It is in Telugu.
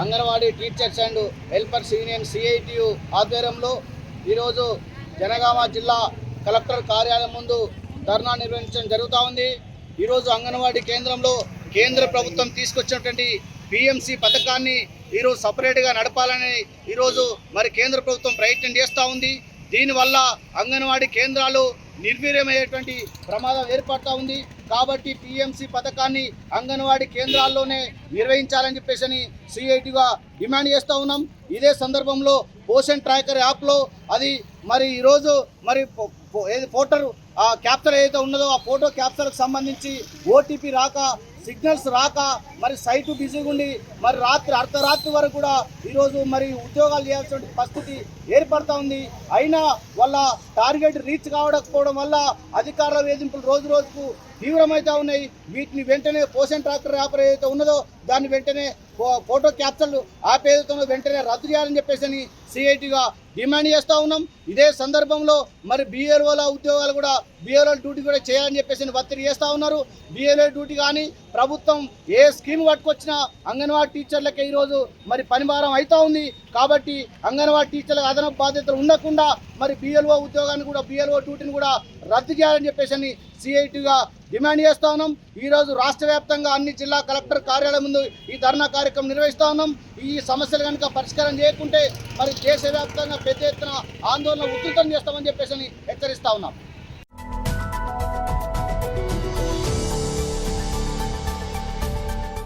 Anganwadi teachers and helpers union CITU ఆధ్వర్యంలో ఈరోజు జనగామ జిల్లా కలెక్టర్ కార్యాలయం ముందు ధర్నా నిర్వహించడం జరుగుతూ ఉంది. ఈరోజు అంగన్వాడీ కేంద్రంలో కేంద్ర ప్రభుత్వం తీసుకొచ్చినటువంటి పిఎంసి పథకాన్ని ఈరోజు సపరేట్గా నడపాలని ఈరోజు మరి కేంద్ర ప్రభుత్వం ప్రయత్నం చేస్తూ ఉంది. దీనివల్ల అంగన్వాడీ కేంద్రాలు నిర్వీర్యమయ్యేటువంటి ప్రమాదం ఏర్పడుతూ ఉంది. కాబట్టి పిఎంసి పథకాన్ని అంగన్వాడీ కేంద్రాల్లోనే నిర్వహించాలని చెప్పేసి సిఐటిగా డిమాండ్ చేస్తూ ఉన్నాం. ఇదే సందర్భంలో పోషన్ ట్రాకర్ యాప్లో అది మరి ఈరోజు మరి ఏది ఫోటో క్యాప్చర్ ఏదైతే ఉన్నదో ఆ ఫోటో క్యాప్చర్కి సంబంధించి ఓటీపీ రాక సిగ్నల్స్ రాక మరి సైటు బిజీగా ఉండి మరి అర్ధరాత్రి వరకు కూడా ఈరోజు మరి ఉద్యోగాలు చేయాల్సిన పరిస్థితి ఏర్పడుతూ ఉంది. అయినా వాళ్ళ టార్గెట్ రీచ్ కావకపోవడం వల్ల అధికారుల వేధింపులు రోజు రోజుకు తీవ్రమవుతూ ఉన్నాయి. వీటిని వెంటనే పోషన్ ట్రాకర్ యాప్ ఏదైతే ఉన్నదో దాన్ని వెంటనే ఫోటో క్యాప్చర్లు యాప్ ఏదైతే ఉన్నదో వెంటనే రద్దు చేయాలని చెప్పేసి సిఐటిగా డిమాండ్ చేస్తూ ఉన్నాం. ఇదే సందర్భంలో మరి బిఎల్ఓల ఉద్యోగాలు కూడా బిఎల్ఓ డ్యూటీ కూడా చేయాలని చెప్పేసి ఒత్తిడి చేస్తూ ఉన్నారు. బిఎల్ఓ డ్యూటీ కానీ ప్రభుత్వం ఏ స్కీమ్ పట్టుకొచ్చినా అంగన్వాడీ టీచర్లకే ఈరోజు మరి పనిభారం అవుతూ ఉంది. కాబట్టి అంగన్వాడీ టీచర్లకు అదనపు బాధ్యతలు ఉండకుండా మరి బిఎల్ఓ ఉద్యోగాన్ని కూడా బిఎల్ఓ డ్యూటీని కూడా రద్దు చేయాలని చెప్పేసి సిఐటిగా డిమాండ్ చేస్తూ ఉన్నాం. ఈరోజు రాష్ట్ర వ్యాప్తంగా అన్ని జిల్లా కలెక్టర్ కార్యాలయం ముందు ఈ ధర్నా కార్యక్రమం నిర్వహిస్తూ ఉన్నాం. ఈ సమస్యలు కనుక పరిష్కారం చేయకుంటే మరి దేశవ్యాప్తంగా పెద్ద ఎత్తున ఆందోళన ఉధృతం చేస్తామని చెప్పేసి హెచ్చరిస్తూ ఉన్నాం.